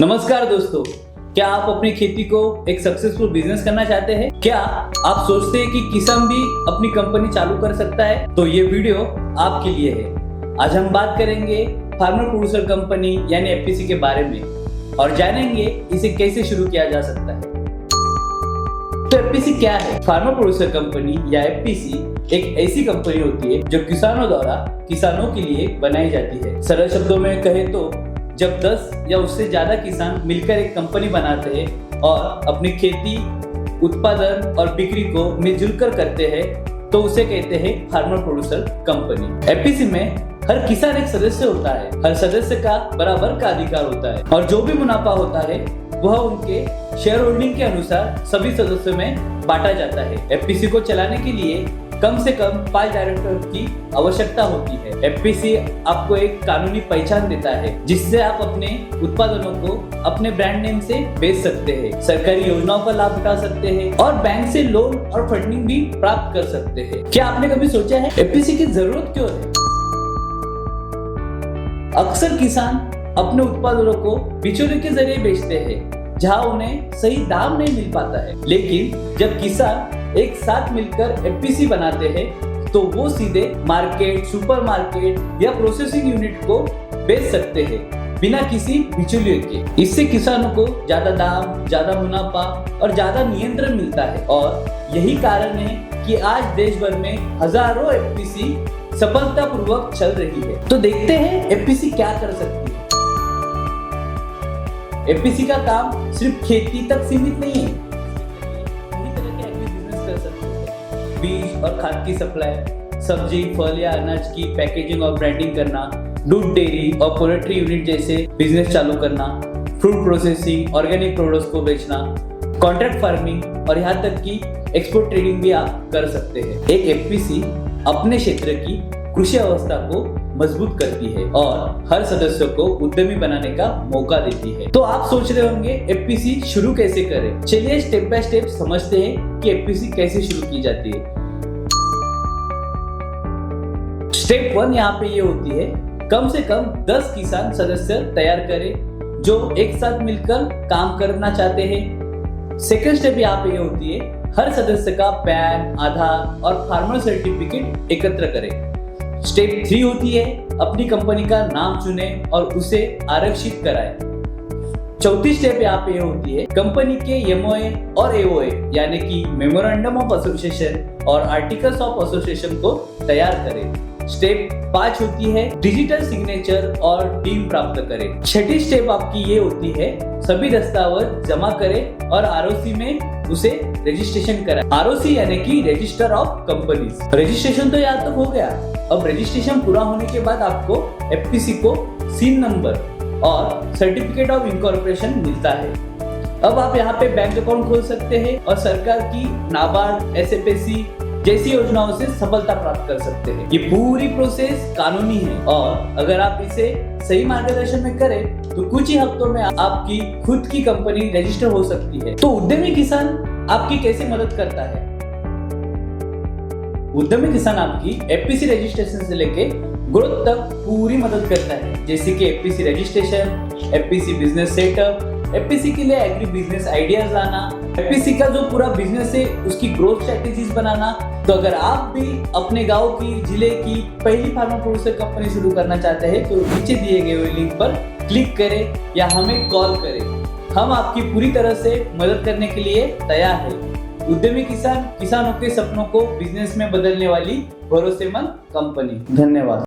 नमस्कार दोस्तों, क्या आप अपनी खेती को एक सक्सेसफुल बिजनेस करना चाहते हैं? क्या आप सोचते हैं कि किसान भी अपनी कंपनी चालू कर सकता है? तो ये वीडियो आपके लिए है। आज हम बात करेंगे फार्मर प्रोड्यूसर कंपनी यानी एफपीसी के बारे में और जानेंगे इसे कैसे शुरू किया जा सकता है। तो एफपीसी क्या है? फार्मर प्रोड्यूसर कंपनी या एफपीसी एक ऐसी कंपनी होती है जो किसानों द्वारा किसानों के लिए बनाई जाती है। सरल शब्दों में कहे तो जब 10 या उससे ज्यादा किसान मिलकर एक कंपनी बनाते हैं और अपनी खेती, उत्पादन और बिक्री को मिलजुल कर करते हैं तो उसे कहते हैं फार्मर प्रोड्यूसर कंपनी। एफपीसी में हर किसान एक सदस्य होता है। हर सदस्य का बराबर का अधिकार होता है और जो भी मुनाफा होता है वह उनके शेयर होल्डिंग के अनुसार सभी सदस्यों में बांटा जाता है। एफपीसी को चलाने के लिए कम से कम 5 डायरेक्टर की आवश्यकता होती है। एफपीसी आपको एक कानूनी पहचान देता है जिससे आप अपने उत्पादनों को अपने ब्रांड नेम से बेच सकते हैं, सरकारी योजनाओं का लाभ उठा सकते हैं और बैंक से लोन और फंडिंग भी प्राप्त कर सकते हैं। क्या आपने कभी सोचा है एफपीसी की जरूरत क्यों है? अक्सर किसान अपने उत्पादनों को बिचौलियों के जरिए बेचते हैं जहां उन्हें सही दाम नहीं मिल पाता है, लेकिन जब किसान एक साथ मिलकर एफपीसी बनाते हैं तो वो सीधे मार्केट, सुपरमार्केट या प्रोसेसिंग यूनिट को बेच सकते हैं बिना किसी बिचौलिए के। इससे किसानों को ज्यादा दाम, ज्यादा मुनाफा और ज्यादा नियंत्रण मिलता है और यही कारण है कि आज देश भर में हजारों एफपीसी सफलतापूर्वक चल रही है। तो देखते हैं एफपीसी क्या कर सकती है। एफपीसी का काम सिर्फ खेती तक सीमित नहीं है, बीज और खाद की सप्लाई, सब्जी, फल या अनाज की पैकेजिंग और ब्रांडिंग करना, दूध डेयरी और पोल्ट्री यूनिट जैसे बिजनेस चालू करना, फ्रूट प्रोसेसिंग, ऑर्गेनिक प्रोडक्ट्स को बेचना, कॉन्ट्रैक्ट फार्मिंग और यहाँ तक कि एक्सपोर्ट ट्रेडिंग भी आप कर सकते हैं। एक एफपीसी अपने क्षेत्र की कृषि अवस्था को मजबूत करती है और हर सदस्य को उद्यमी बनाने का मौका देती है। तो आप सोच रहे होंगे एफपीसी शुरू कैसे करें? चलिए स्टेप बाय स्टेप समझते हैं कि एफपीसी कैसे शुरू की जाती है। स्टेप 1 यहाँ पे ये होती है, कम से कम 10 किसान सदस्य तैयार करें जो एक साथ मिलकर काम करना चाहते हैं। सेकंड स्टेप यहाँ पे ये होती है, हर सदस्य का पैन, आधार और फार्मर सर्टिफिकेट एकत्र करें। स्टेप 3 होती है, अपनी कंपनी का नाम चुने और उसे आरक्षित कराएं। चौथी स्टेप यहाँ पे होती है, कंपनी के एमओए और एओए यानी कि मेमोरेंडम ऑफ एसोसिएशन और आर्टिकल्स ऑफ एसोसिएशन को तैयार करें। स्टेप 5 होती है, डिजिटल सिग्नेचर और टीम प्राप्त करें। छठी स्टेप आपकी ये होती है, सभी दस्तावेज जमा करें और आरओसी में उसे रजिस्ट्रेशन कराएं। आरओसी यानी कि रजिस्टर ऑफ कंपनीज। रजिस्ट्रेशन तो यहाँ तक हो गया। अब रजिस्ट्रेशन पूरा होने के बाद आपको एफपीसी को सीन नंबर और सर्टिफिकेट ऑफ इनकॉर्पोरेशन मिलता है। अब आप यहाँ पे बैंक अकाउंट खोल सकते हैं और सरकार की नाबार्ड, एसएफएसी जैसी योजनाओं से सफलता प्राप्त कर सकते हैं। ये पूरी प्रोसेस कानूनी है और अगर आप इसे सही मार्गदर्शन में करें तो कुछ ही हफ्तों में आपकी खुद की कंपनी रजिस्टर हो सकती है। तो उद्यमी किसान आपकी कैसे मदद करता है? उद्यमी किसान आपकी एफपीसी रजिस्ट्रेशन से लेके ग्रोथ तक पूरी मदद करता है, जैसे कि FPC registration, FPC business setup, FPC के लिए एग्री बिजनेस आइडियाज लाना, एफपीसी का जो पूरा बिजनेस है उसकी ग्रोथ स्ट्रेटेजीज बनाना। तो अगर आप भी अपने गांव की, जिले की पहली फार्मर प्रोड्यूसर कंपनी शुरू करना चाहते हैं तो नीचे दिए गए हुए लिंक पर क्लिक करें या हमें कॉल करें। हम आपकी पूरी तरह से मदद करने के लिए तैयार हैं। उद्यमी किसान, किसानों के सपनों को बिजनेस में बदलने वाली भरोसेमंद कंपनी। धन्यवाद।